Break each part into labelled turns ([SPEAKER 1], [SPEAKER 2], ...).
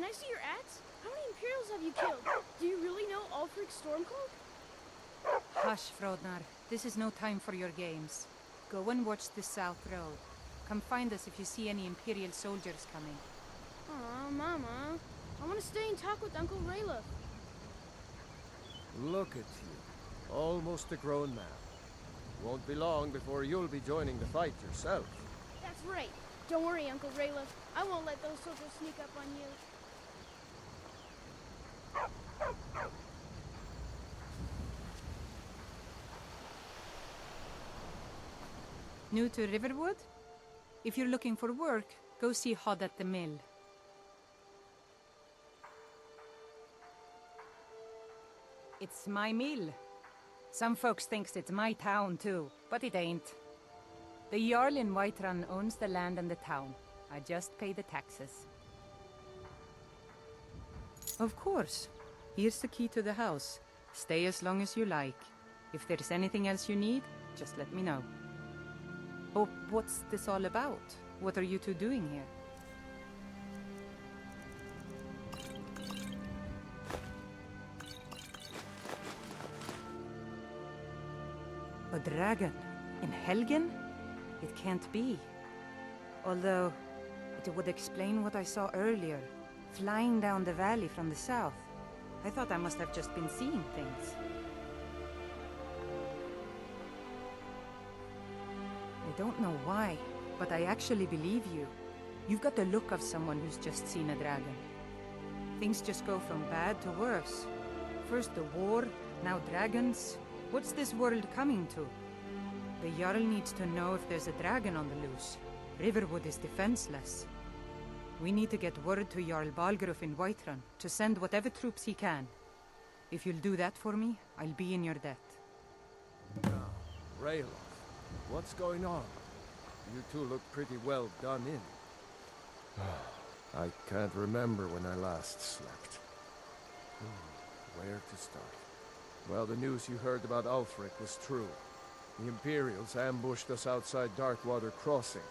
[SPEAKER 1] I see your axe? How many Imperials have you killed? Do you really know Ulfric Stormcloak?
[SPEAKER 2] Hush, Frodnar. This is no time for your games. Go and watch the South Road. Come find us if you see any Imperial soldiers coming.
[SPEAKER 1] Aw, Mama. I want to stay and talk with Uncle Rayla.
[SPEAKER 3] Look at you. Almost a grown man. Won't be long before you'll be joining the fight yourself.
[SPEAKER 1] That's right. Don't worry, Uncle Rayla. I won't let those soldiers sneak up on you.
[SPEAKER 2] New to Riverwood? If you're looking for work, go see Hod at the mill. It's my mill. Some folks thinks it's my town too, but it ain't. The Jarl in Whiterun owns the land and the town. I just pay the taxes. Of course. Here's the key to the house. Stay as long as you like. If there's anything else you need, just let me know. Oh, what's this all about? What are you two doing here? A dragon? In Helgen? It can't be. Although, it would explain what I saw earlier, flying down the valley from the south. I thought I must have just been seeing things. I don't know why, but I actually believe you. You've got the look of someone who's just seen a dragon. Things just go from bad to worse. First the war, now dragons. What's this world coming to? The Jarl needs to know if there's a dragon on the loose. Riverwood is defenseless. We need to get word to Jarl Balgruuf in Whiterun to send whatever troops he can. If you'll do that for me, I'll be in your debt.
[SPEAKER 3] Now, Rayloff, what's going on? You two look pretty well done in. I can't remember when I last slept. Where to start? Well, the news you heard about Ulfric was true. The Imperials ambushed us outside Darkwater Crossing.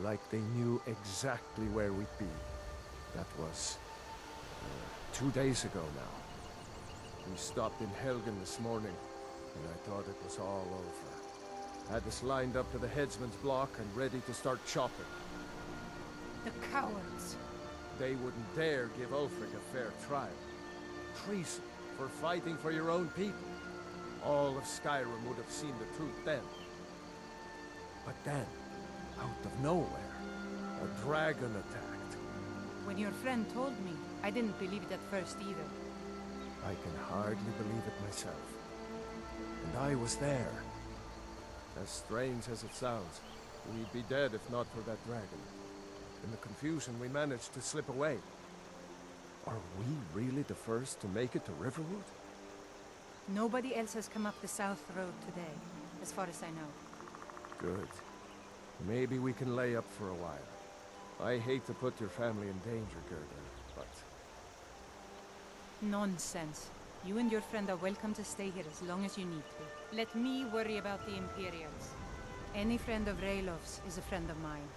[SPEAKER 3] Like they knew exactly where we'd be. That was 2 days ago now. We stopped in Helgen this morning, and I thought it was all over. Had us lined up to the headsman's block and ready to start chopping.
[SPEAKER 2] The cowards!
[SPEAKER 3] They wouldn't dare give Ulfric a fair trial. Treason for fighting for your own people. All of Skyrim would have seen the truth then. But then, out of nowhere, a dragon attacked.
[SPEAKER 2] When your friend told me, I didn't believe it at first either.
[SPEAKER 3] I can hardly believe it myself. And I was there. As strange as it sounds, we'd be dead if not for that dragon. In the confusion, we managed to slip away. Are we really the first to make it to Riverwood?
[SPEAKER 2] Nobody else has come up the South Road today, as far as I know.
[SPEAKER 3] Good. Maybe we can lay up for a while. I hate to put your family in danger, Gerda, but...
[SPEAKER 2] Nonsense. You and your friend are welcome to stay here as long as you need to. Let me worry about the Imperials. Any friend of Raylof's is a friend of mine.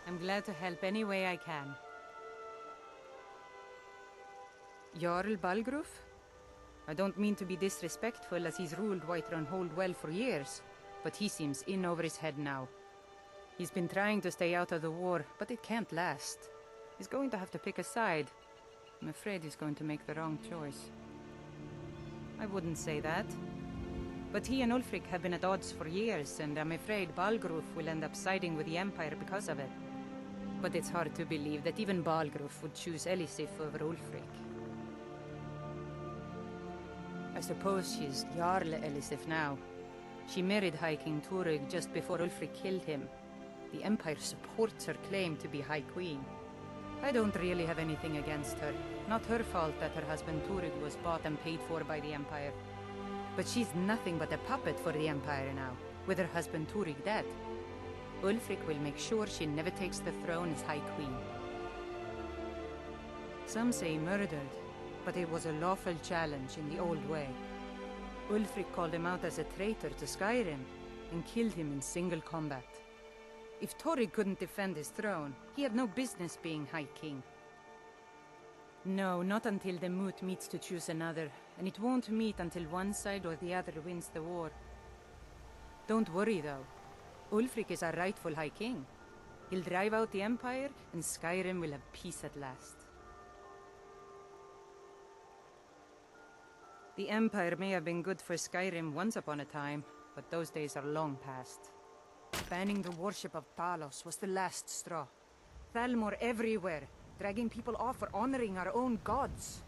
[SPEAKER 2] I'm glad to help any way I can. Jarl Balgruuf? I don't mean to be disrespectful, as he's ruled Whiterun Hold well for years, but he seems in over his head now. He's been trying to stay out of the war, but it can't last. He's going to have to pick a side. I'm afraid he's going to make the wrong choice. I wouldn't say that. But he and Ulfric have been at odds for years, and I'm afraid Balgruuf will end up siding with the Empire because of it. But it's hard to believe that even Balgruuf would choose Elisif over Ulfric. I suppose she's Jarl Elisif now. She married High King Turig just before Ulfric killed him. The Empire supports her claim to be High Queen. I don't really have anything against her. Not her fault that her husband Turig was bought and paid for by the Empire. But she's nothing but a puppet for the Empire now, with her husband Turig dead. Ulfric will make sure she never takes the throne as High Queen. Some say murdered, but it was a lawful challenge in the old way. Ulfric called him out as a traitor to Skyrim, and killed him in single combat. If Turig couldn't defend his throne, he had no business being High King. No, not until the moot meets to choose another, and it won't meet until one side or the other wins the war. Don't worry, though. Ulfric is our rightful High King. He'll drive out the Empire, and Skyrim will have peace at last. The Empire may have been good for Skyrim once upon a time, but those days are long past. Banning the worship of Talos was the last straw. Thalmor everywhere, dragging people off for honoring our own gods.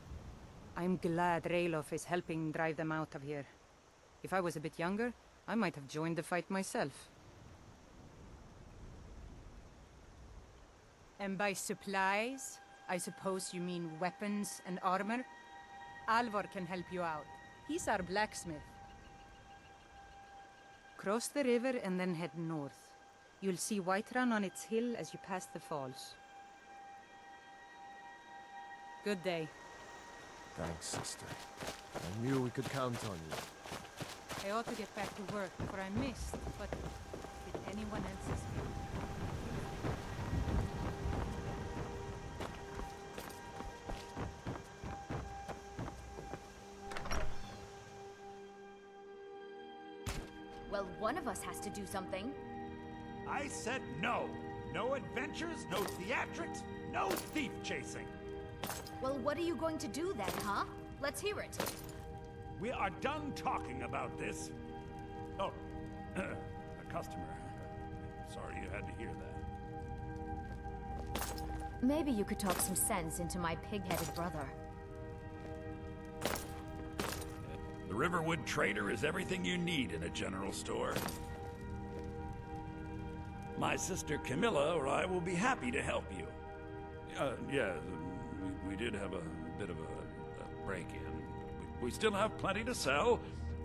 [SPEAKER 2] I'm glad Ralof is helping drive them out of here. If I was a bit younger, I might have joined the fight myself. And by supplies, I suppose you mean weapons and armor? Alvor can help you out. He's our blacksmith. Cross the river and then head north. You'll see Whiterun on its hill as you pass the falls. Good day.
[SPEAKER 3] Thanks, sister. I knew we could count on you.
[SPEAKER 2] I ought to get back to work before I missed, but did anyone else escape?
[SPEAKER 4] Well, one of us has to do something.
[SPEAKER 5] I said no. No adventures, no theatrics, no thief chasing.
[SPEAKER 4] Well, what are you going to do then, huh? Let's hear it.
[SPEAKER 5] We are done talking about this. Oh, a customer. Sorry you had to hear that.
[SPEAKER 4] Maybe you could talk some sense into my pig-headed brother.
[SPEAKER 5] The Riverwood Trader is everything you need in a general store. My sister Camilla or I will be happy to help you. Yeah, we did have a bit of a break-in. We still have plenty to sell.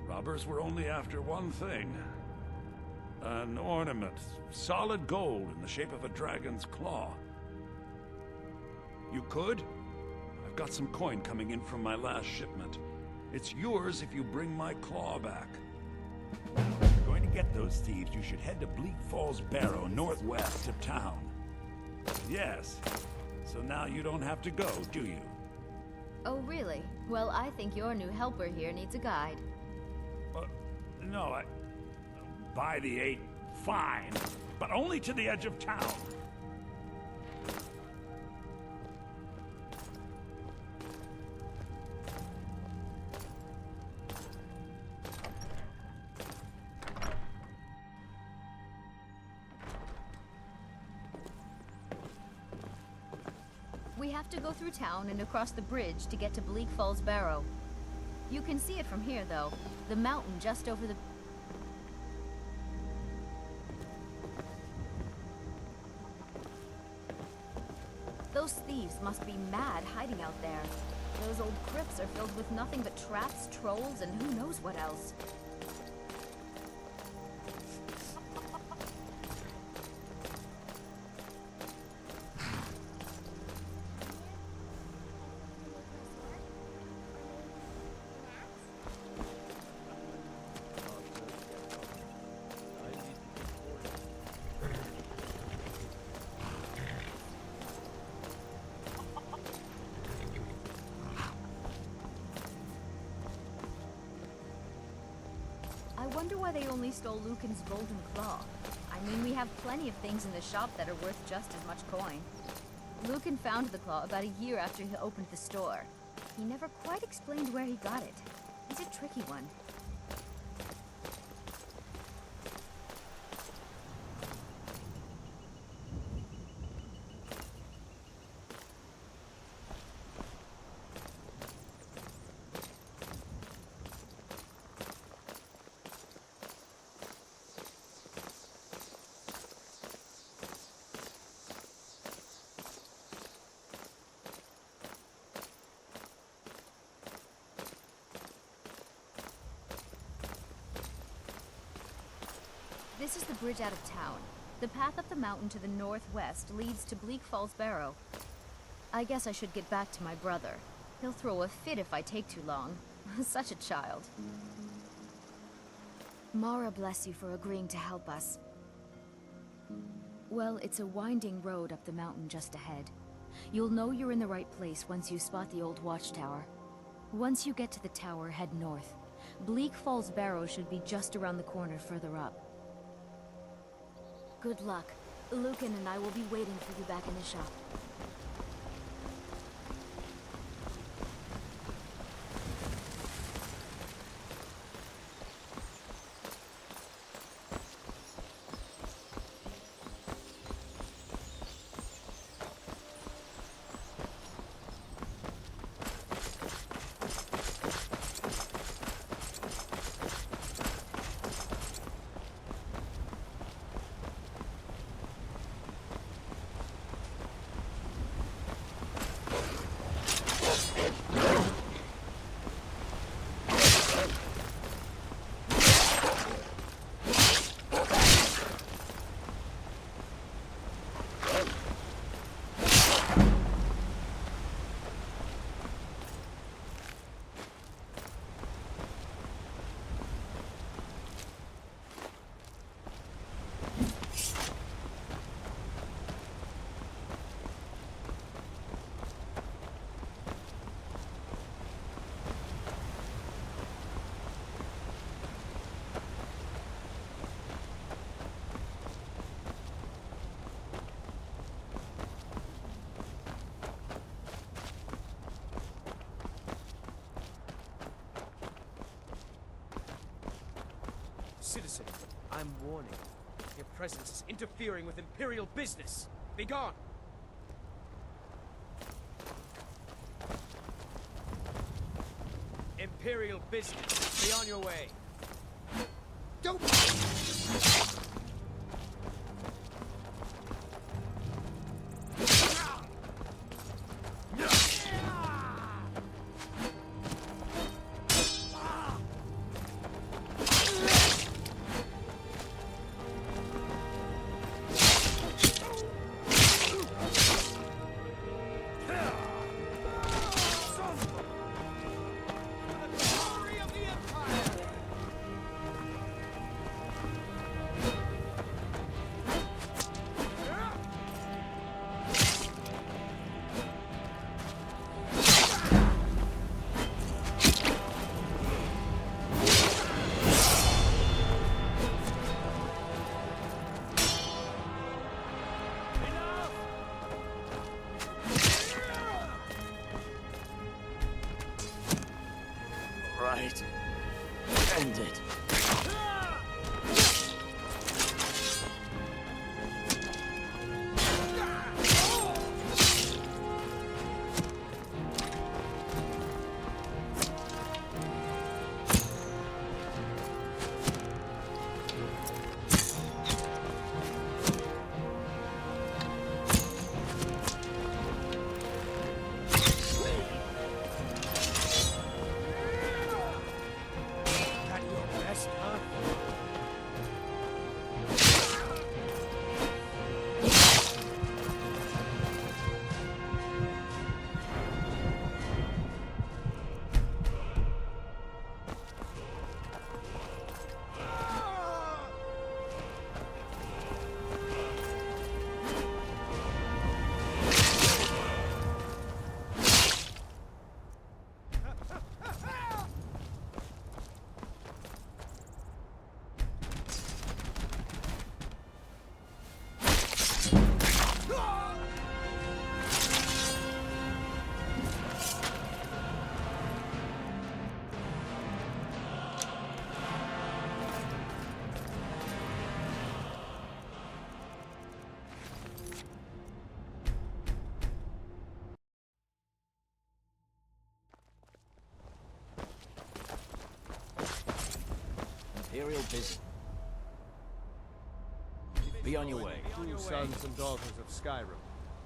[SPEAKER 5] Robbers were only after one thing. An ornament, solid gold in the shape of a dragon's claw. You could? I've got some coin coming in from my last shipment. It's yours if you bring my claw back. If you're going to get those thieves, you should head to Bleak Falls Barrow, northwest of town. Yes. So now you don't have to go, do you?
[SPEAKER 4] Oh, really? Well, I think your new helper here needs a guide.
[SPEAKER 5] No, by the 8, fine. But only to the edge of town.
[SPEAKER 4] We have to go through town and across the bridge to get to Bleak Falls Barrow. You can see it from here, though. The mountain just over the... Those thieves must be mad hiding out there. Those old crypts are filled with nothing but traps, trolls, and who knows what else. I wonder why they only stole Lucan's golden claw. I mean, we have plenty of things in the shop that are worth just as much coin. Lucan found the claw about a year after he opened the store. He never quite explained where he got it. He's a tricky one. This is the bridge out of town. The path up the mountain to the northwest leads to Bleak Falls Barrow. I guess I should get back to my brother. He'll throw a fit if I take too long. Such a child. Mara bless you for agreeing to help us. Well, it's a winding road up the mountain just ahead. You'll know you're in the right place once you spot the old watchtower. Once you get to the tower, head north. Bleak Falls Barrow should be just around the corner further up. Good luck. Lucan and I will be waiting for you back in the shop.
[SPEAKER 6] Citizen, I'm warning. Your presence is interfering with Imperial business. Be gone! Imperial business. Be on your way. Don't...
[SPEAKER 7] Right. End it. Imperial business. Be on your way.
[SPEAKER 3] Two sons and daughters of Skyrim.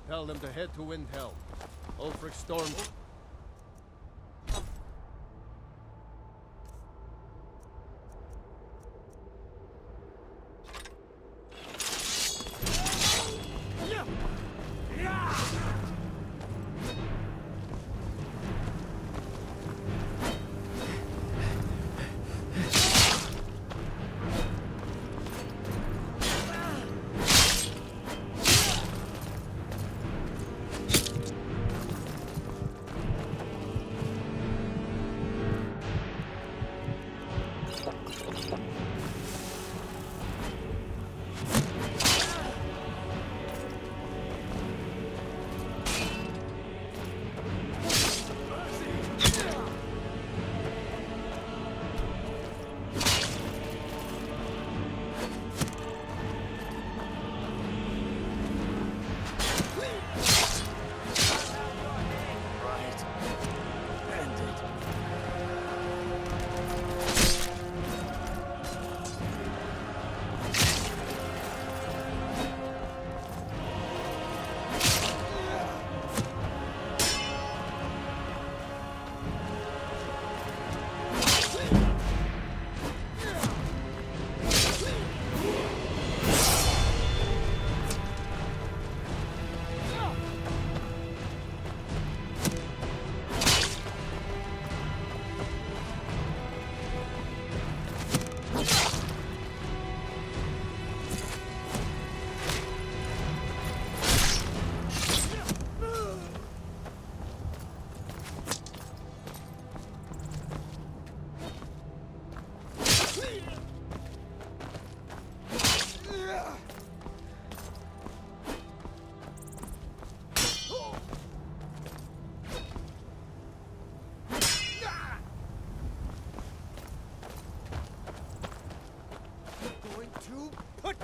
[SPEAKER 3] Tell them to head to Windhelm. Ulfric Storm...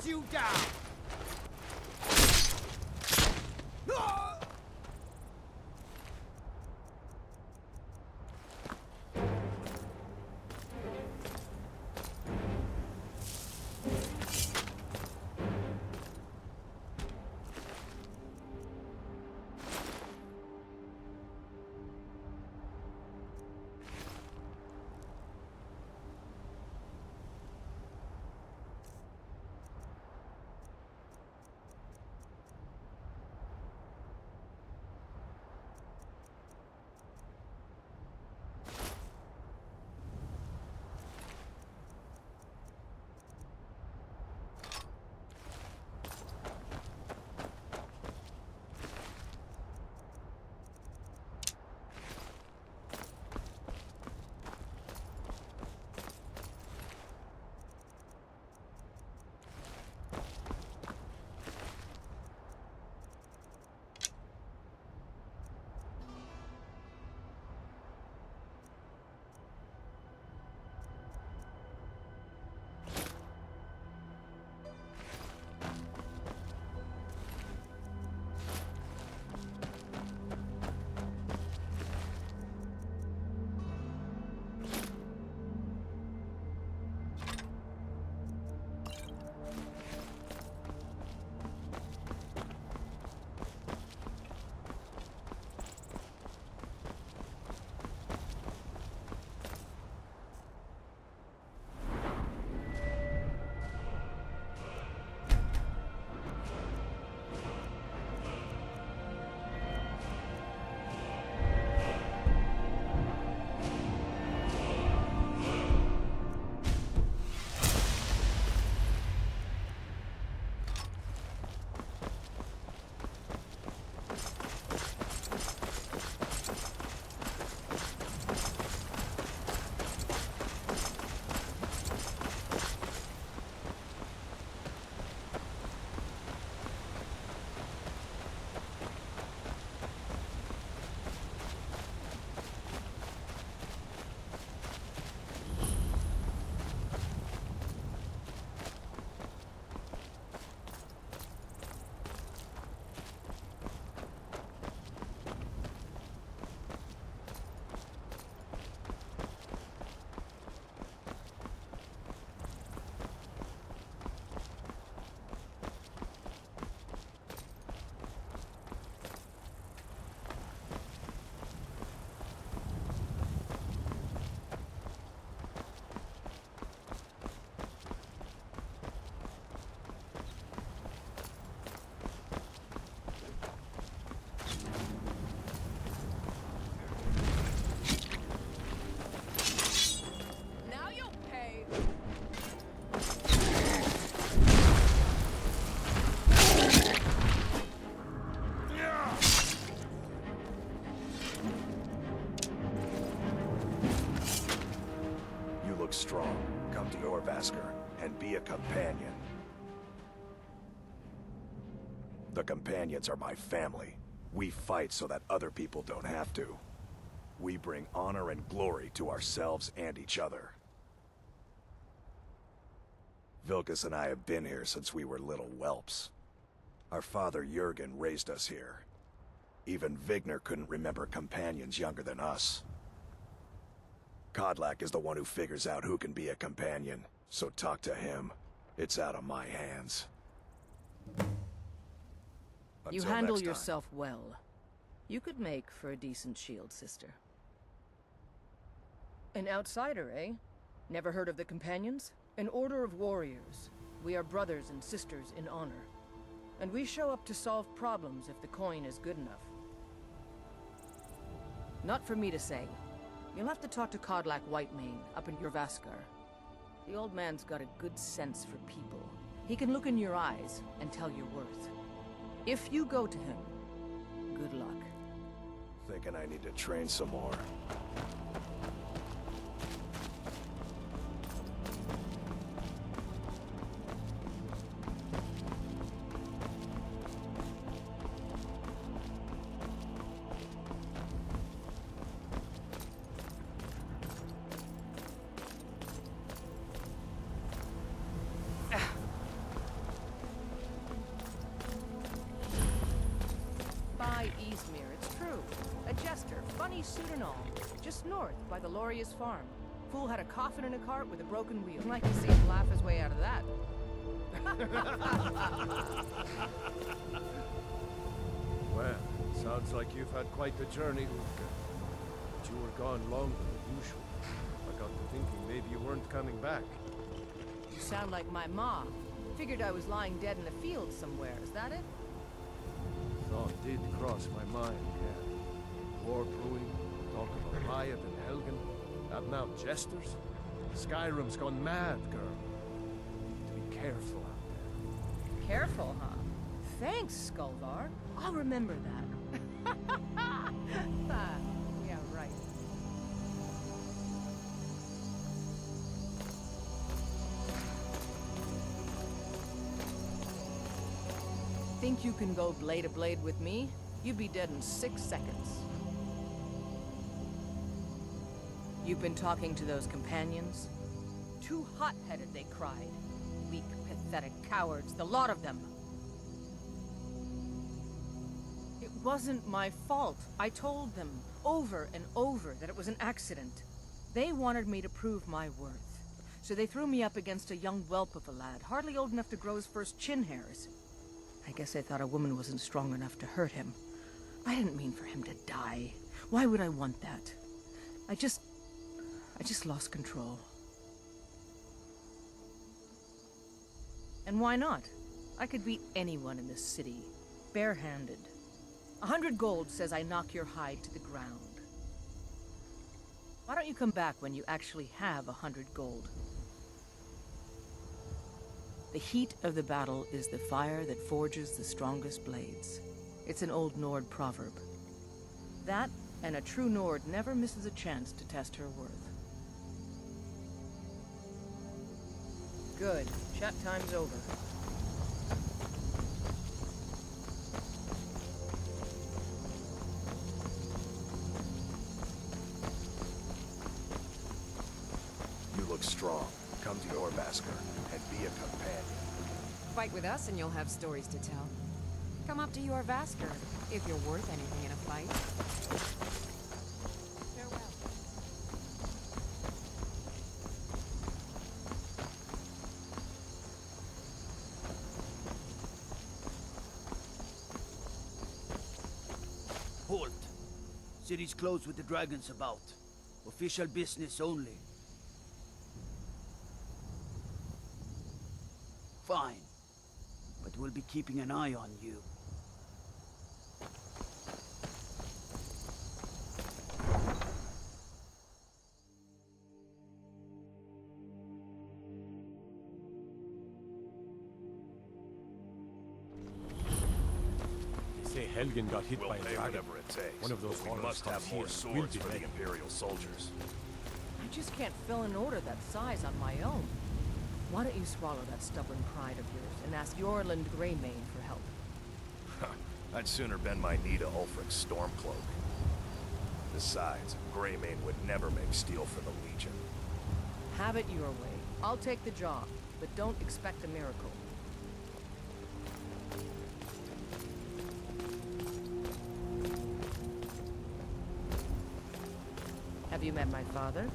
[SPEAKER 6] hunt you down!
[SPEAKER 8] Strong, come to Orvasker and be a companion. The companions are my family. We fight so that other people don't have to. We bring honor and glory to ourselves and each other. Vilkas and I have been here since we were little whelps. Our father Jurgen raised us here. Even Vigner couldn't remember companions younger than us. Kodlak is the one who figures out who can be a companion, so talk to him. It's out of my hands.
[SPEAKER 9] You
[SPEAKER 8] Until
[SPEAKER 9] handle
[SPEAKER 8] next time.
[SPEAKER 9] yourself well. You could make for a decent shield, sister. An outsider, eh? Never heard of the Companions? An order of warriors. We are brothers and sisters in honor. And we show up to solve problems if the coin is good enough. Not for me to say. You'll have to talk to Kodlak Whitemane up in Jorvaskar. The old man's got a good sense for people. He can look in your eyes and tell your worth. If you go to him, good luck.
[SPEAKER 8] Thinking I need to train some more.
[SPEAKER 9] true. A jester, funny suit and all, just north by the Lauria's farm. Fool had a coffin in a cart with a broken wheel. Like to see him laugh his way out of that.
[SPEAKER 3] Well, sounds like you've had quite the journey, Ulfgar. But you were gone longer than usual. I got to thinking maybe you weren't coming back.
[SPEAKER 9] You sound like my ma. Figured I was lying dead in a field somewhere, is that it?
[SPEAKER 3] Thought did cross my mind, yeah. War brewing, talk about Riot and Helgen, adding out jesters. Skyrim's gone mad, girl. Need to be careful out there.
[SPEAKER 9] Careful, huh? Thanks, Skulvar. I'll remember that. Yeah, right. Think you can go blade to blade with me? You'd be dead in 6 seconds. You've been talking to those companions? Too hot-headed, they cried. Weak, pathetic cowards, the lot of them. It wasn't my fault. I told them, over and over, that it was an accident. They wanted me to prove my worth. So they threw me up against a young whelp of a lad, hardly old enough to grow his first chin hairs. I guess they thought a woman wasn't strong enough to hurt him. I didn't mean for him to die. Why would I want that? I just lost control. And why not? I could beat anyone in this city, barehanded. 100 gold says I knock your hide to the ground. Why don't you come back when you actually have 100 gold? The heat of the battle is the fire that forges the strongest blades. It's an old Nord proverb. That, and a true Nord never misses a chance to test her worth. Good. Chat time's over.
[SPEAKER 8] You look strong. Come to your Vasker and be a companion.
[SPEAKER 2] Fight with us and you'll have stories to tell. Come up to your Vasker, if you're worth anything in a fight. Farewell.
[SPEAKER 10] Halt. City's closed with the dragons about. Official business only. Fine. But we'll be keeping an eye on you.
[SPEAKER 11] They say Helgen got hit by a
[SPEAKER 8] We'll pay
[SPEAKER 11] dragon.
[SPEAKER 8] whatever it takes.
[SPEAKER 11] One of those
[SPEAKER 8] but we
[SPEAKER 11] horrors
[SPEAKER 8] must
[SPEAKER 11] comes
[SPEAKER 8] have more
[SPEAKER 11] here.
[SPEAKER 8] swords
[SPEAKER 11] We'll be
[SPEAKER 8] for the
[SPEAKER 11] ready.
[SPEAKER 8] Imperial soldiers.
[SPEAKER 9] I just can't fill an order that size on my own. Why don't you swallow that stubborn pride of yours and ask Yorland Greymane for help?
[SPEAKER 8] I'd sooner bend my knee to Ulfric's Stormcloak. Besides, Greymane would never make steel for the Legion.
[SPEAKER 9] Have it your way. I'll take the job, but don't expect a miracle. Have you met my father?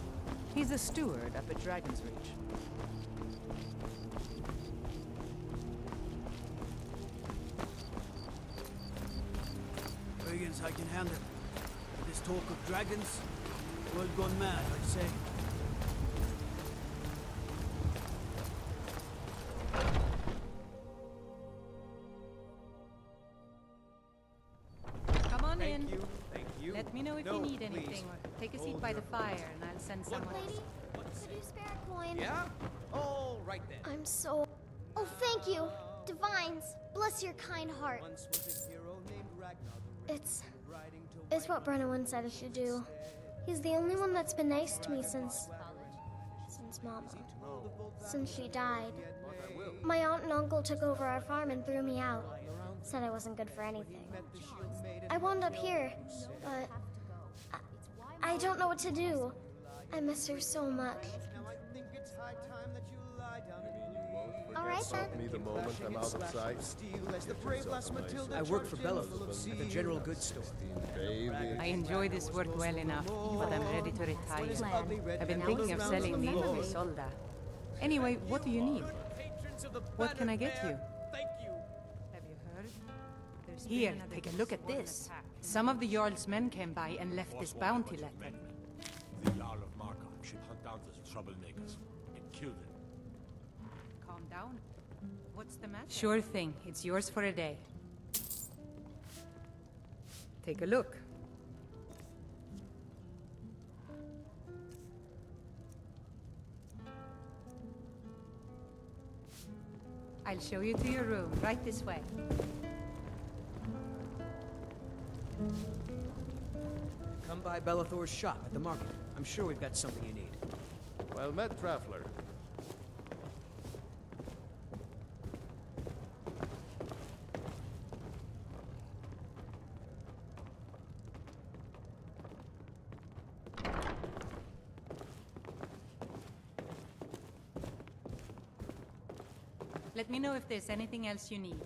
[SPEAKER 9] He's a steward up at Dragon's Reach.
[SPEAKER 10] Dragons I can handle. This talk of dragons, world gone mad, I'd say.
[SPEAKER 2] Come on in.
[SPEAKER 6] Thank you.
[SPEAKER 2] Let me know if
[SPEAKER 6] No,
[SPEAKER 2] you need
[SPEAKER 6] please.
[SPEAKER 2] anything, or take a seat
[SPEAKER 6] Hold
[SPEAKER 2] by
[SPEAKER 6] your
[SPEAKER 2] the fire, and I'll send someone.
[SPEAKER 1] Lady, could you spare a coin?
[SPEAKER 6] Yeah? Oh, right then.
[SPEAKER 1] I'm so... Oh, thank you. Divines, bless your kind heart.
[SPEAKER 6] Once was a hero named Ragnar the Red, riding to
[SPEAKER 1] It's what Brennan said I should do. He's the only one that's been nice to me since Mama. Since she died. My aunt and uncle took over our farm and threw me out. Said I wasn't good for anything. I wound up here, but I don't know what to do. I miss her so much.
[SPEAKER 6] Now I think it's high time that you lie down and
[SPEAKER 1] right
[SPEAKER 3] Stop
[SPEAKER 1] then.
[SPEAKER 3] me the moment I'm out of sight.
[SPEAKER 6] I work for Bellows at the general goods store.
[SPEAKER 3] Baby.
[SPEAKER 2] I enjoy this work well enough, but I'm ready to retire. I've been thinking of selling me to Isolda. Anyway, what do you need? What can I get you?
[SPEAKER 6] Thank you.
[SPEAKER 2] Have you heard? Here, take a look at this. Some of the Jarl's men came by and left this bounty letter.
[SPEAKER 11] The Jarl of Markov should hunt down the troublemakers and kill them.
[SPEAKER 2] Calm down. What's the matter? Sure thing. It's yours for a day. Take a look. I'll show you to your room, right this way.
[SPEAKER 6] Come by Bellathor's shop at the market. I'm sure we've got something you need.
[SPEAKER 3] Well met, traveler.
[SPEAKER 2] Let me know if there's anything else you need.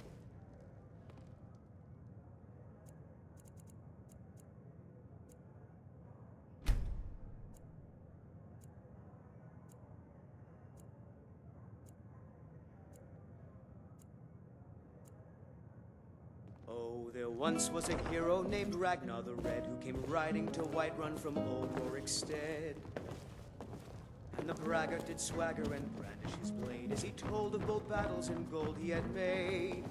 [SPEAKER 6] Oh, there once was a hero named Ragnar the Red who came riding to Whiterun from old Rorikstead. And the braggart did swagger and brandish his blade as he told of bold battles and gold he had made.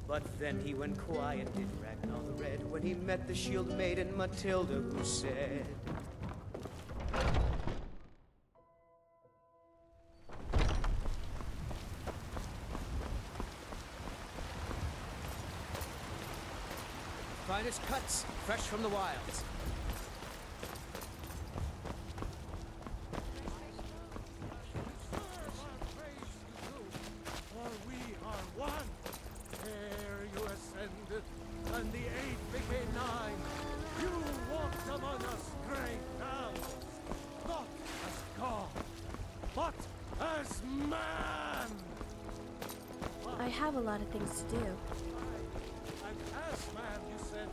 [SPEAKER 6] But then he went quiet, did Ragnar the Red, when he met the shield maiden Matilda, who said, "Finest cuts, fresh from the wilds."
[SPEAKER 11] For we are one. Ere you ascended, and the 8 became 9, you walked among us, great elves, not as God, but as man.
[SPEAKER 1] I have a lot of things to do.
[SPEAKER 11] And as man, you said,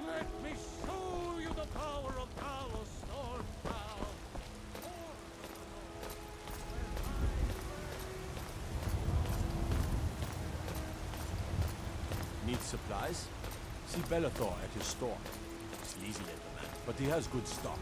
[SPEAKER 11] "Let me show you the power of Talos Stormbound." Need supplies? See Bellathor at his store. Sleazy little man, but he has good stock.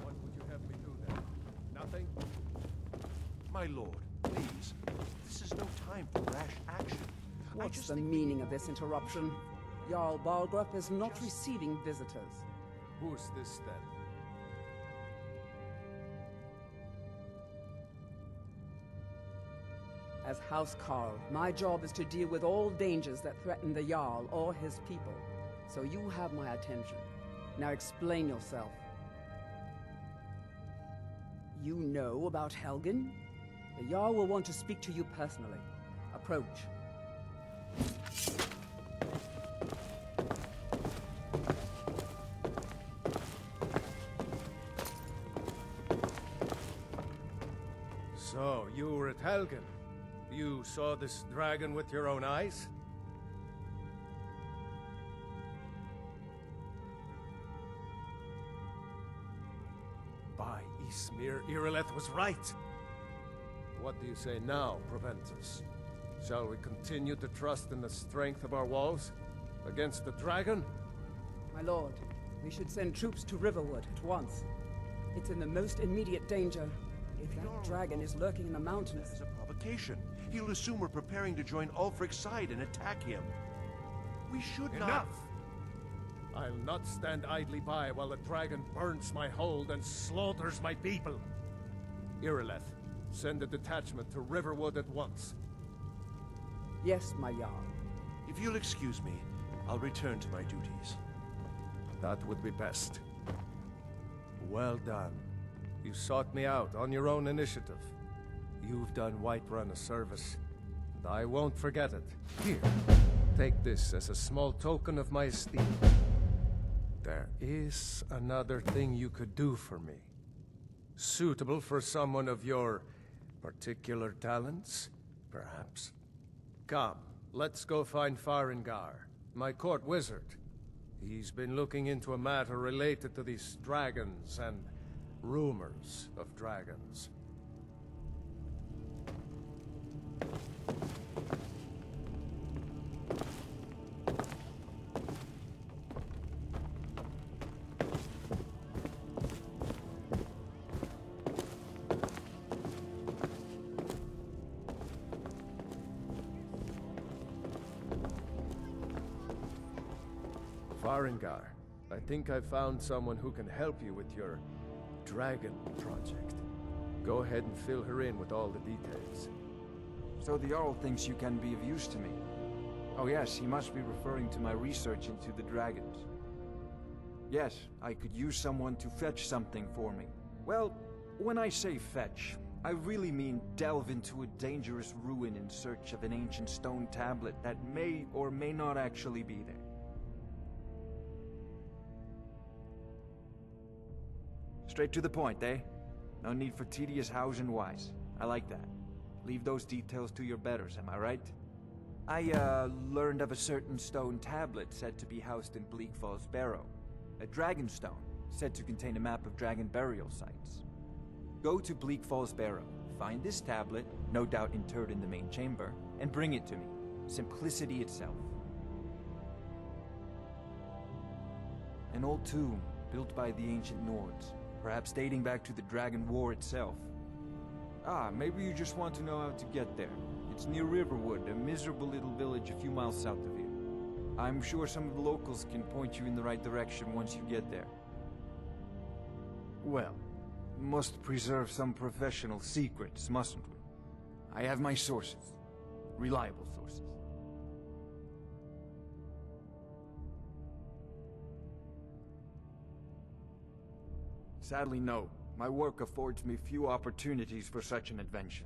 [SPEAKER 3] What would you have me do then? Nothing?
[SPEAKER 11] My lord, please. This is no time for rash action.
[SPEAKER 12] What's the meaning of this interruption? Jarl Balgruuf is not receiving visitors.
[SPEAKER 3] Who's this then?
[SPEAKER 12] As House Carl, my job is to deal with all dangers that threaten the Jarl or his people. So you have my attention. Now explain yourself. You know about Helgen? The Jarl will want to speak to you personally. Approach.
[SPEAKER 3] So, you were at Helgen. You saw this dragon with your own eyes? By Ysmir, Irileth was right. What do you say now, Proventus? Shall we continue to trust in the strength of our walls? Against the dragon?
[SPEAKER 12] My lord, we should send troops to Riverwood at once. It's in the most immediate danger. If that dragon is lurking in the mountains...
[SPEAKER 11] As a provocation. He'll assume we're preparing to join Ulfric's side and attack him. We should not...
[SPEAKER 3] Enough! I'll not stand idly by while the dragon burns my hold and slaughters my people. Irileth, send a detachment to Riverwood at once.
[SPEAKER 12] Yes, my Jarl.
[SPEAKER 11] If you'll excuse me, I'll return to my duties.
[SPEAKER 3] That would be best. Well done. You sought me out on your own initiative. You've done Whiterun a service, and I won't forget it. Here, take this as a small token of my esteem. There is another thing you could do for me. Suitable for someone of your particular talents, perhaps. Come, let's go find Farengar, my court wizard. He's been looking into a matter related to these dragons and rumors of dragons. Farengar, I think I found someone who can help you with your dragon project. Go ahead and fill her in with all the details.
[SPEAKER 13] So the Jarl thinks you can be of use to me. Oh yes, he must be referring to my research into the dragons. Yes, I could use someone to fetch something for me. Well, when I say fetch, I really mean delve into a dangerous ruin in search of an ancient stone tablet that may or may not actually be there. Straight to the point, eh? No need for tedious hows and whys. I like that. Leave those details to your betters, am I right? I, learned of a certain stone tablet said to be housed in Bleak Falls Barrow. A dragon stone, said to contain a map of dragon burial sites. Go to Bleak Falls Barrow, find this tablet, no doubt interred in the main chamber, and bring it to me. Simplicity itself. An old tomb, built by the ancient Nords. Perhaps dating back to the Dragon War itself. Ah, maybe you just want to know how to get there. It's near Riverwood, a miserable little village a few miles south of here. I'm sure some of the locals can point you in the right direction once you get there. Well, must preserve some professional secrets, mustn't we? I have my sources. Reliable sources. Sadly, no. My work affords me few opportunities for such an adventure.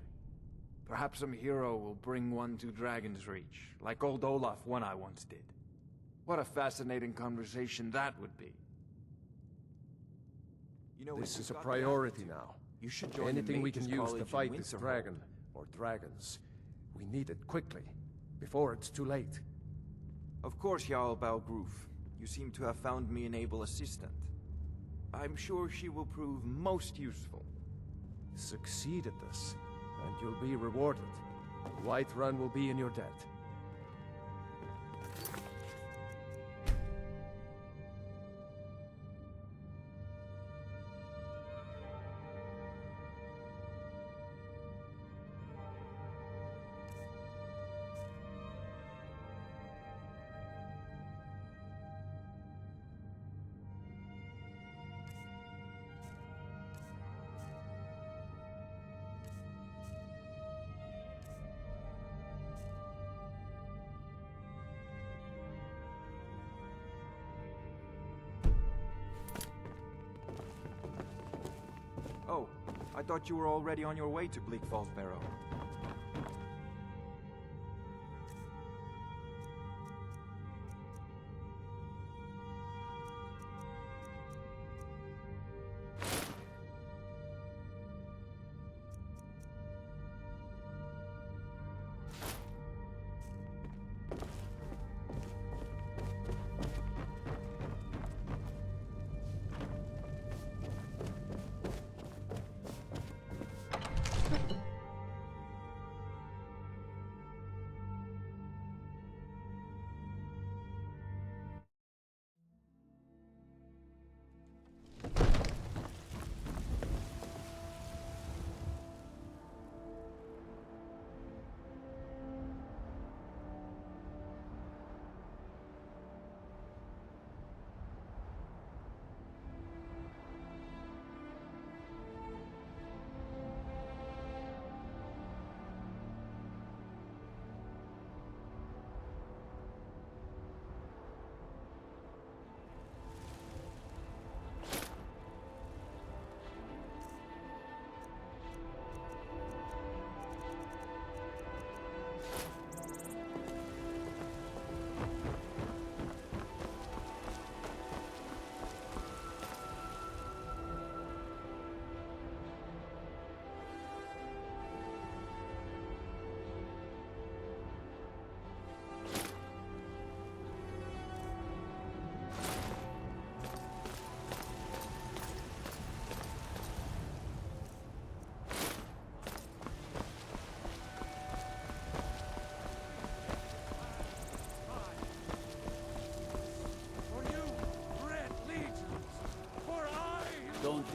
[SPEAKER 13] Perhaps some hero will bring one to Dragon's Reach, like old Olaf one I once did. What a fascinating conversation that would be. You know,
[SPEAKER 3] this is a priority now.
[SPEAKER 13] You should join
[SPEAKER 3] anything we can use to fight this
[SPEAKER 13] Winterhold.
[SPEAKER 3] dragon, or dragons. We need it quickly, before it's too late.
[SPEAKER 13] Of course, Jarl Balgruf. You seem to have found me an able assistant. I'm sure she will prove most useful.
[SPEAKER 3] Succeed at this, and you'll be rewarded. Whiterun will be in your debt.
[SPEAKER 13] Oh, I thought you were already on your way to Bleak Falls Barrow.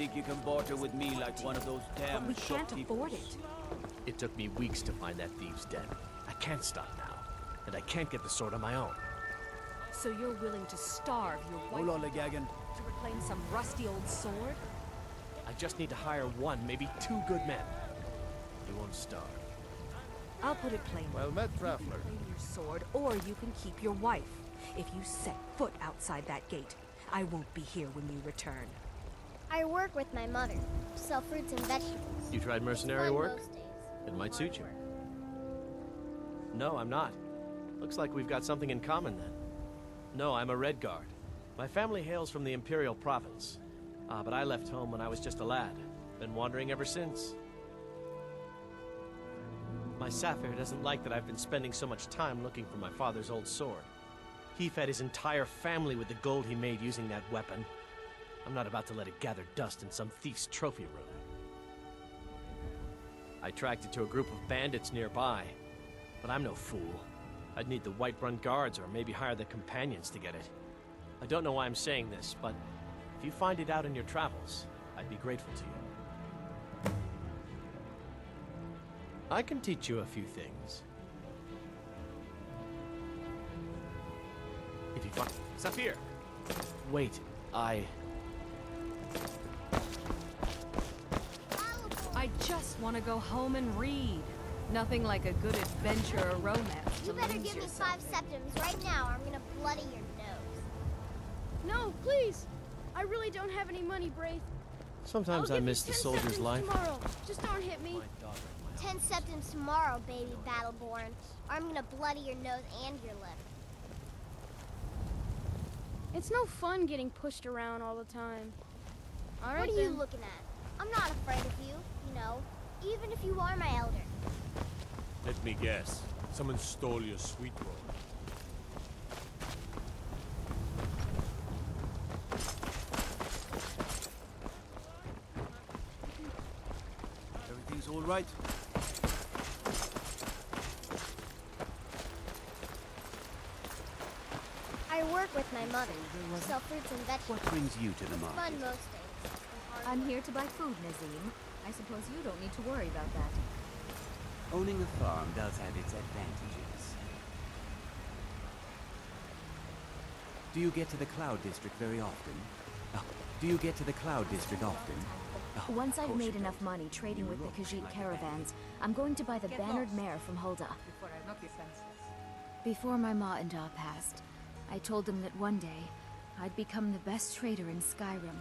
[SPEAKER 10] think you can barter with me like one of those damn
[SPEAKER 14] But we can't
[SPEAKER 10] shopkeepers?
[SPEAKER 14] afford it.
[SPEAKER 15] It took me weeks to find that thieves' den. I can't stop now. And I can't get the sword on my own.
[SPEAKER 14] So you're willing to starve your
[SPEAKER 10] Hold
[SPEAKER 14] wife
[SPEAKER 10] on, Legagan.
[SPEAKER 14] to reclaim some rusty old sword?
[SPEAKER 15] I just need to hire one, maybe two good men. You won't starve.
[SPEAKER 14] I'll put it plainly.
[SPEAKER 3] Well met,
[SPEAKER 14] You can
[SPEAKER 3] traveler.
[SPEAKER 14] claim your sword, or you can keep your wife. If you set foot outside that gate, I won't be here when we return.
[SPEAKER 1] I work with my mother, sell fruits and vegetables.
[SPEAKER 15] You tried mercenary
[SPEAKER 1] Fun
[SPEAKER 15] work?
[SPEAKER 1] most days.
[SPEAKER 15] It might
[SPEAKER 1] Hard
[SPEAKER 15] suit you.
[SPEAKER 1] work.
[SPEAKER 15] No, I'm not. Looks like we've got something in common then. No, I'm a Red Guard. My family hails from the Imperial Province. But I left home when I was just a lad. Been wandering ever since. My Sapphire doesn't like that I've been spending so much time looking for my father's old sword. He fed his entire family with the gold he made using that weapon. I'm not about to let it gather dust in some thief's trophy room. I tracked it to a group of bandits nearby, but I'm no fool. I'd need the Whiterun guards or maybe hire the companions to get it. I don't know why I'm saying this, but if you find it out in your travels, I'd be grateful to you. I can teach you a few things. If you find... Saphir! Wait, I
[SPEAKER 4] just want to go home and read. Nothing like a good adventure or romance to
[SPEAKER 1] You better
[SPEAKER 4] lose
[SPEAKER 1] give me
[SPEAKER 4] yourself
[SPEAKER 1] 5 septims right now, or I'm gonna bloody your nose.
[SPEAKER 16] No, please! I really don't have any money, Braith.
[SPEAKER 15] Sometimes
[SPEAKER 16] I'll
[SPEAKER 15] I
[SPEAKER 16] give you
[SPEAKER 15] miss the
[SPEAKER 16] 10
[SPEAKER 15] soldier's
[SPEAKER 16] septims
[SPEAKER 15] life.
[SPEAKER 16] Tomorrow. Just don't hit me.
[SPEAKER 1] 10 septims tomorrow, baby Battleborn, or I'm gonna bloody your nose and your lip.
[SPEAKER 16] It's no fun getting pushed around all the time. All right,
[SPEAKER 1] What are you
[SPEAKER 16] then.
[SPEAKER 1] looking at? I'm not afraid of you, you know, even if you are my elder.
[SPEAKER 11] Let me guess. Someone stole your sweet roll.
[SPEAKER 10] Everything's all right?
[SPEAKER 1] I work with my mother, sell fruits and vegetables.
[SPEAKER 17] What brings you to the
[SPEAKER 1] It's
[SPEAKER 17] market?
[SPEAKER 1] fun most days. and hard
[SPEAKER 4] I'm
[SPEAKER 1] work.
[SPEAKER 4] here to buy food, Nazim. I suppose you don't need to worry about that.
[SPEAKER 17] Owning a farm does have its advantages. Do you get to the Cloud District very often? Do you get to the Cloud District often?
[SPEAKER 4] Once I've
[SPEAKER 17] course
[SPEAKER 4] made
[SPEAKER 17] you
[SPEAKER 4] enough money trading with the Khajiit caravans, I'm going to buy the bannered mare from Hulda. Before my ma and Da passed, I told them that one day, I'd become the best trader in Skyrim.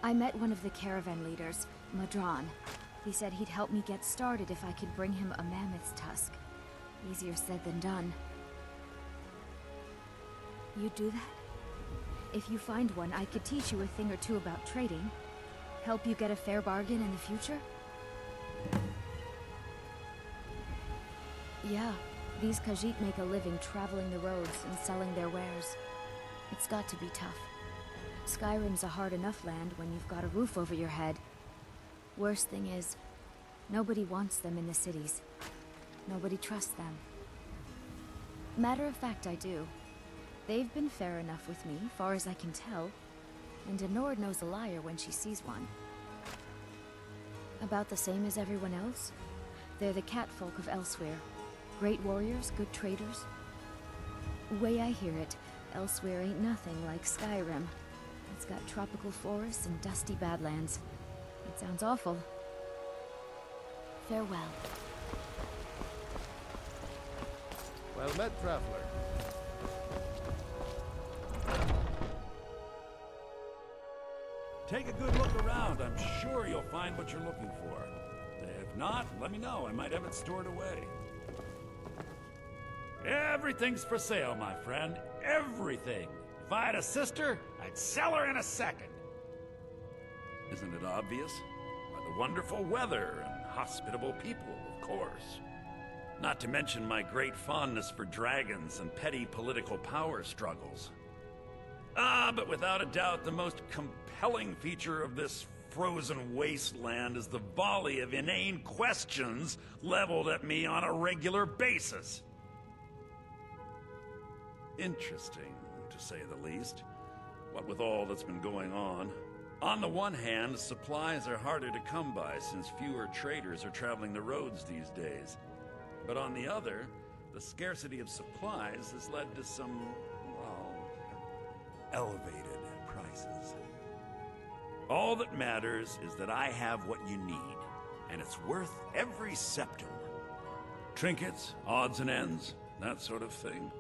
[SPEAKER 4] I met one of the caravan leaders, Madron. He said he'd help me get started if I could bring him a mammoth's tusk. Easier said than done. You'd do that? If you find one, I could teach you a thing or two about trading. Help you get a fair bargain in the future? Yeah, these Khajiit make a living traveling the roads and selling their wares. It's got to be tough. Skyrim's a hard enough land when you've got a roof over your head. Worst thing is, nobody wants them in the cities. Nobody trusts them. Matter of fact, I do. They've been fair enough with me, far as I can tell. And Denord knows a liar when she sees one. About the same as everyone else. They're the catfolk of Elsewhere. Great warriors, good traders. Way I hear it, Elsewhere ain't nothing like Skyrim. It's got tropical forests and dusty badlands. It sounds awful. Farewell.
[SPEAKER 3] Well met, traveler.
[SPEAKER 5] Take a good look around. I'm sure you'll find what you're looking for. If not, let me know. I might have it stored away. Everything's for sale, my friend. Everything. If I had a sister, I'd sell her in a second. Isn't it obvious? By the wonderful weather and hospitable people, of course. Not to mention my great fondness for dragons and petty political power struggles. But without a doubt, the most compelling feature of this frozen wasteland is the volley of inane questions leveled at me on a regular basis. Interesting, to say the least. What with all that's been going on, On the one hand, supplies are harder to come by since fewer traders are traveling the roads these days. But on the other, the scarcity of supplies has led to some, well, elevated prices. All that matters is that I have what you need, and it's worth every septum. Trinkets, odds and ends, that sort of thing.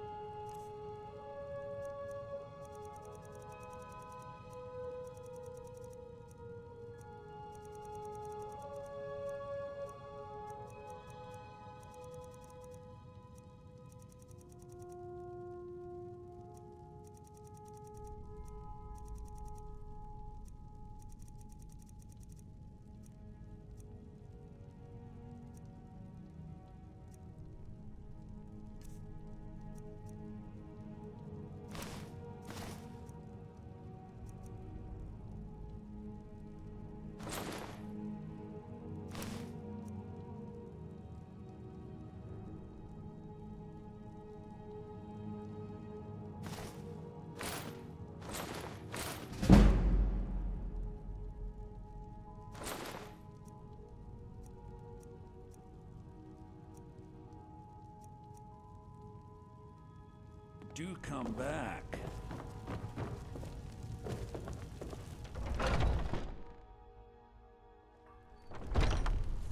[SPEAKER 5] Do come back.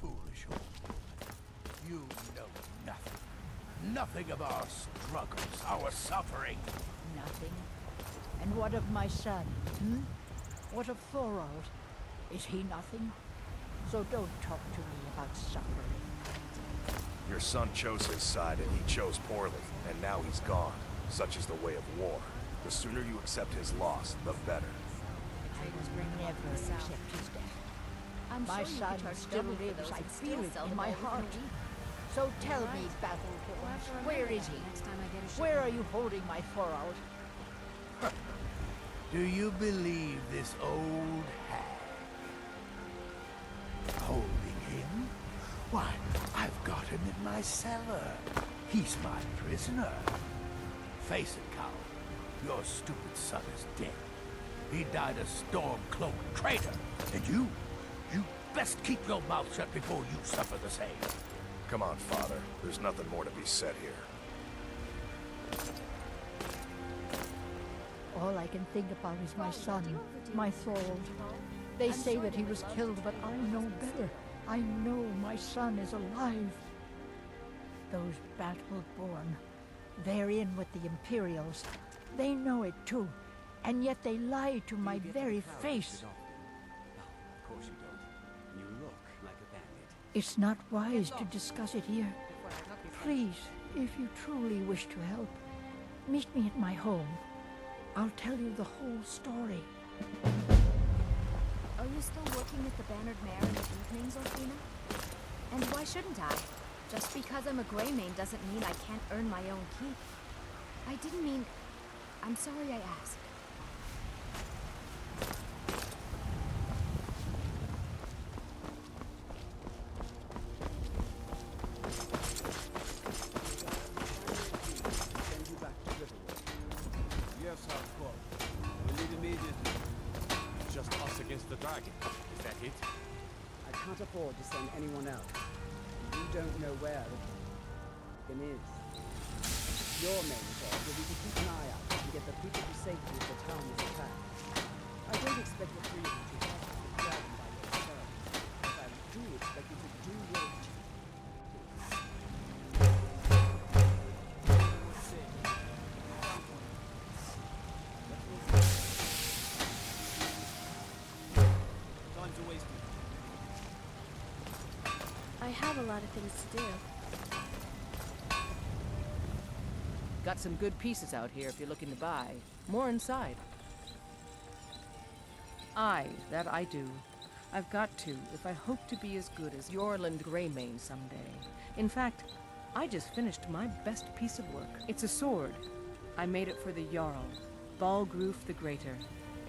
[SPEAKER 11] Foolish old woman. You know nothing. Nothing of our struggles, our suffering.
[SPEAKER 18] Nothing? And what of my son, What of Thorold? Is he nothing? So don't talk to me about suffering.
[SPEAKER 8] Your son chose his side and he chose poorly, and now he's gone. Such is the way of war. The sooner you accept his loss, the better.
[SPEAKER 18] I will never accept his death. My son still lives. I feel it in my heart. So tell me, Battleborn, where is he? Where are you holding my Thorold?
[SPEAKER 11] Do you believe this old hag? Holding him? Why, I've got him in my cellar. He's my prisoner. Face it, coward. Your stupid son is dead. He died a storm-cloaked traitor. And you best keep your mouth shut before you suffer the same.
[SPEAKER 8] Come on, Father. There's nothing more to be said here.
[SPEAKER 18] All I can think about is my son, my Thorold. They say that he was killed, but I know better. I know my son is alive. Those Battleborn, they're in with the Imperials. They know it too, and yet they lie to my very face.
[SPEAKER 17] No, of course you don't. You look like a bandit.
[SPEAKER 18] It's not wise to discuss it here. Please, if you truly wish to help, meet me at my home. I'll tell you the whole story.
[SPEAKER 4] Are you still working with the Bannered Mare in the evenings, Orfina? And why shouldn't I? Just because I'm a Greymane doesn't mean I can't earn my own keep. I didn't mean... I'm sorry I asked.
[SPEAKER 11] Yes, of course. We leave immediately. Just us against the dragon. Is that it?
[SPEAKER 12] I can't afford to send anyone else. You don't know where the dragon is. Your main job will be to keep an eye out and get the people to safety if the town is attacked. I don't expect the three of you to help the dragon by yourselves, but I do expect you to do your duty.
[SPEAKER 11] Time's a wasting.
[SPEAKER 16] I have a lot of things to do.
[SPEAKER 9] Got some good pieces out here if you're looking to buy. More inside. Aye, that I do. I've got to, if I hope to be as good as Yorland Greymane someday. In fact, I just finished my best piece of work. It's a sword. I made it for the Jarl, Balgruf the Greater.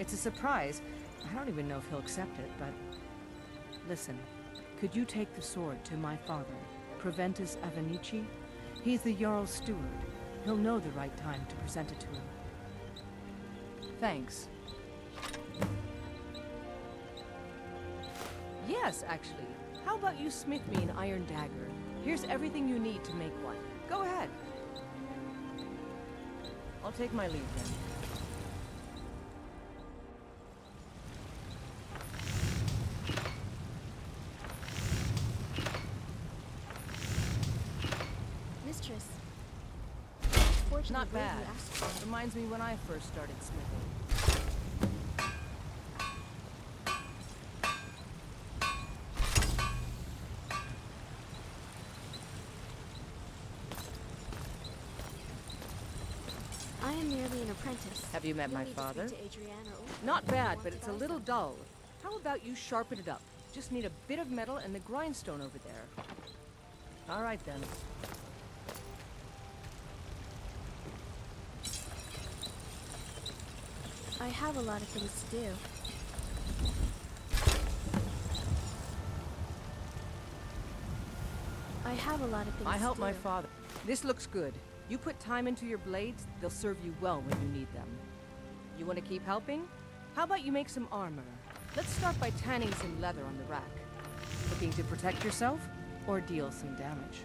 [SPEAKER 9] It's a surprise. I don't even know if he'll accept it, but... Listen, could you take the sword to my father, Proventus Avenici? He's the Jarl's steward. He'll know the right time to present it to him. Thanks. Yes, actually. How about you smith me an iron dagger? Here's everything you need to make one. Go ahead. I'll take my leave then.
[SPEAKER 1] Mistress.
[SPEAKER 9] Not bad. Reminds me when I first started smithing.
[SPEAKER 1] I am merely an apprentice.
[SPEAKER 9] Have you met
[SPEAKER 1] You'll
[SPEAKER 9] my
[SPEAKER 1] need to
[SPEAKER 9] father?
[SPEAKER 1] speak to Adriana or-
[SPEAKER 9] Not bad, but it's a little dull. How about you sharpen it up? Just need a bit of metal and the grindstone over there. All right then.
[SPEAKER 1] I have a lot of things to do. I have a lot of things
[SPEAKER 9] I help
[SPEAKER 1] to
[SPEAKER 9] my
[SPEAKER 1] do.
[SPEAKER 9] father. This looks good. You put time into your blades, they'll serve you well when you need them. You want to keep helping? How about you make some armor? Let's start by tanning some leather on the rack. Looking to protect yourself or deal some damage?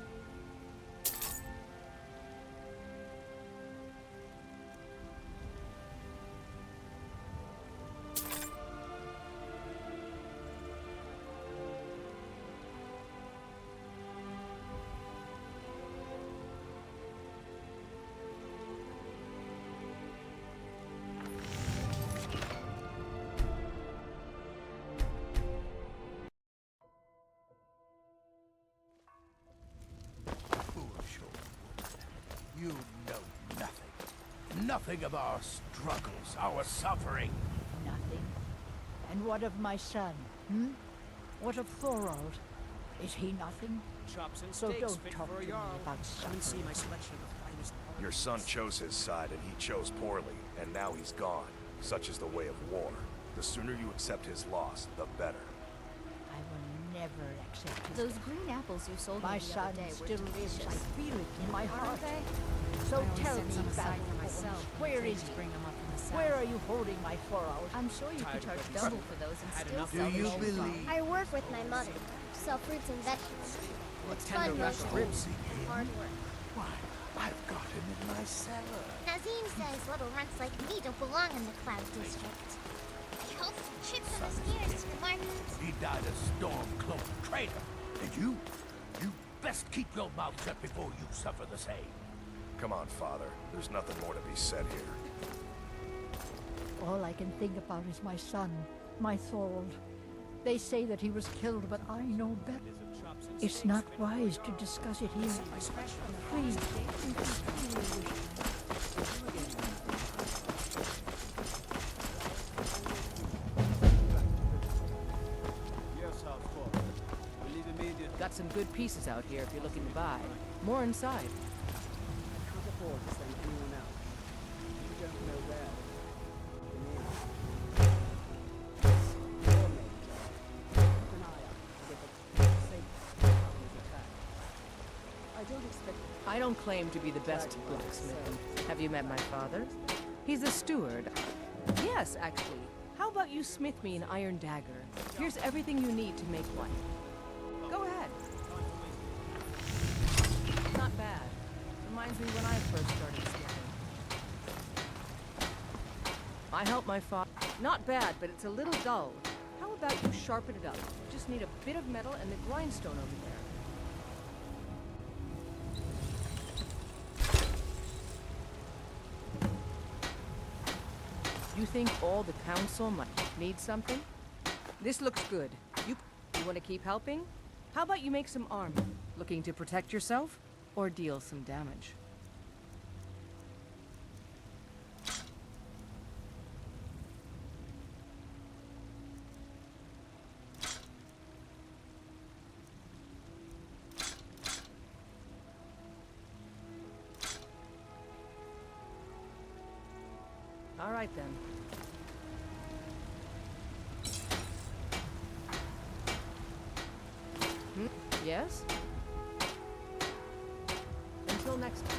[SPEAKER 11] Foolish old woman. You know nothing. Nothing of our struggles, our suffering.
[SPEAKER 18] Nothing. And what of my son? What of Thorold? Is he nothing?
[SPEAKER 6] Chops and
[SPEAKER 18] So
[SPEAKER 6] steaks
[SPEAKER 18] don't
[SPEAKER 6] fit
[SPEAKER 18] talk
[SPEAKER 6] for
[SPEAKER 18] to
[SPEAKER 6] a
[SPEAKER 18] me
[SPEAKER 6] jarl.
[SPEAKER 18] about
[SPEAKER 6] Come and see
[SPEAKER 18] suffering.
[SPEAKER 6] my selection of the finest.
[SPEAKER 8] Your son chose his side, and he chose poorly, and now he's gone. Such is the way of war. The sooner you accept his loss, the better.
[SPEAKER 18] I will never accept his
[SPEAKER 4] Those
[SPEAKER 18] death.
[SPEAKER 4] green apples you sold
[SPEAKER 18] My
[SPEAKER 4] me the
[SPEAKER 18] son
[SPEAKER 4] other day were
[SPEAKER 18] still lives.
[SPEAKER 4] delicious.
[SPEAKER 18] I feel it in my heart.
[SPEAKER 4] Aren't they?
[SPEAKER 18] So
[SPEAKER 4] I always
[SPEAKER 18] tell
[SPEAKER 4] set
[SPEAKER 18] me,
[SPEAKER 4] some aside for
[SPEAKER 18] Battleborn,
[SPEAKER 4] myself when
[SPEAKER 18] where
[SPEAKER 4] the
[SPEAKER 18] is
[SPEAKER 4] traders
[SPEAKER 18] he?
[SPEAKER 4] bring them up from the south.
[SPEAKER 18] Where are you holding my Thorold?
[SPEAKER 4] I'm sure you could charge double for those and still
[SPEAKER 11] Do
[SPEAKER 4] sell
[SPEAKER 11] you
[SPEAKER 4] them cheap.
[SPEAKER 11] believe?
[SPEAKER 1] I work with my mother. Sell fruits and vegetables. It's fun mostly. Hard work.
[SPEAKER 11] Why, I've got him in my cellar.
[SPEAKER 1] Nazim says little runts like me don't belong in the Cloud District. I hope chips on the stairs to the market.
[SPEAKER 11] He died a storm-cloaked traitor. And you best keep your mouth shut before you suffer the same.
[SPEAKER 8] Come on, Father. There's nothing more to be said here.
[SPEAKER 18] All I can think about is my son, my Thorold. They say that he was killed, but I know better. It's not wise to discuss it here. Please,
[SPEAKER 6] Yes, House Father. We leave immediately.
[SPEAKER 9] Got some good pieces out here if you're looking to buy. More inside.
[SPEAKER 12] I can't afford to send anyone else. You don't know where the Your main job. Keep an eye out to get the safe out of his attack. I don't expect
[SPEAKER 9] I don't claim to be the best blacksmith. Have you met my father? He's a steward. Yes, actually. How about you smith me an iron dagger? Here's everything you need to make one. Go ahead. Not bad. Reminds me when I first started smithing. I help my father. Not bad, but it's a little dull. How about you sharpen it up? Just need a bit of metal and the grindstone over there. You think all the council might need something? This looks good. You want to keep helping? How about you make some armor? Looking to protect yourself or deal some damage? All right then. Yes? Until next time.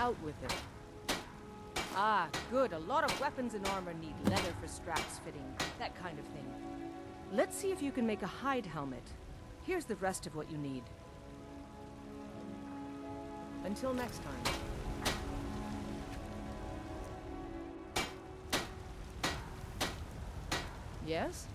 [SPEAKER 9] Out with it. Ah, good. A lot of weapons and armor need leather for straps fitting, that kind of thing. Let's see if you can make a hide helmet. Here's the rest of what you need. Until next time. Yes?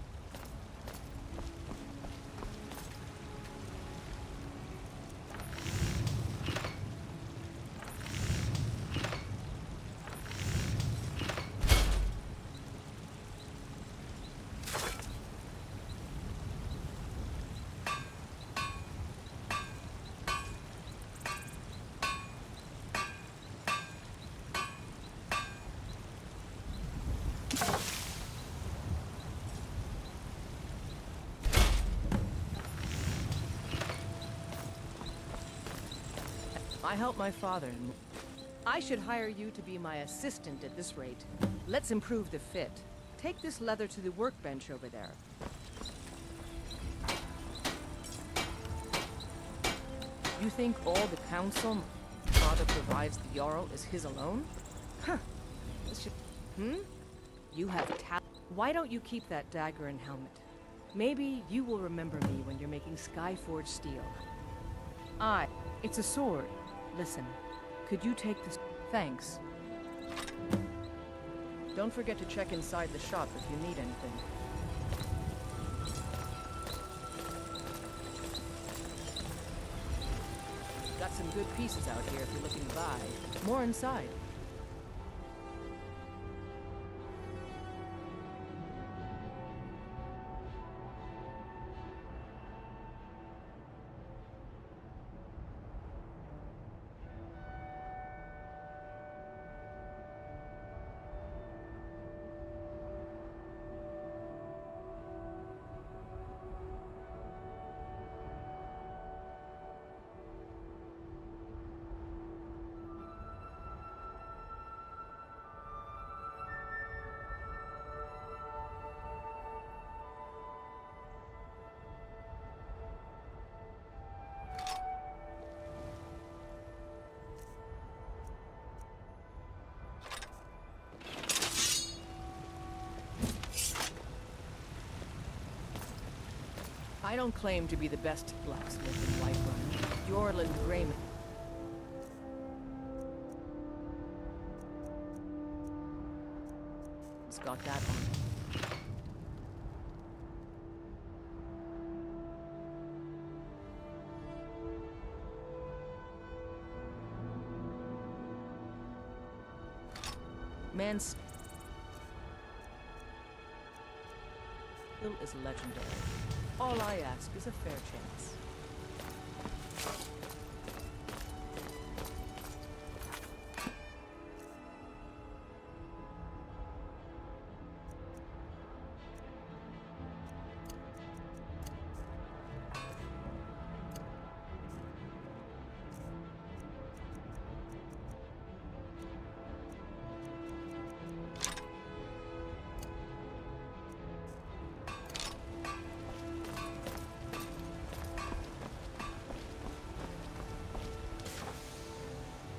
[SPEAKER 9] I help my father. I should hire you to be my assistant at this rate. Let's improve the fit. Take this leather to the workbench over there. You think all the council father provides the Jarl is his alone? Huh. This should... You have talent. Why don't you keep that dagger and helmet? Maybe you will remember me when you're making Skyforged steel. It's a sword. Listen, could you take this? Thanks. Don't forget to check inside the shop if you need anything. Got some good pieces out here if you're looking to buy. More inside. I don't claim to be the best blacksmith in Whiterun. Jorland Grayman. It's got that on. Man's skill is legendary. All I ask is a fair chance.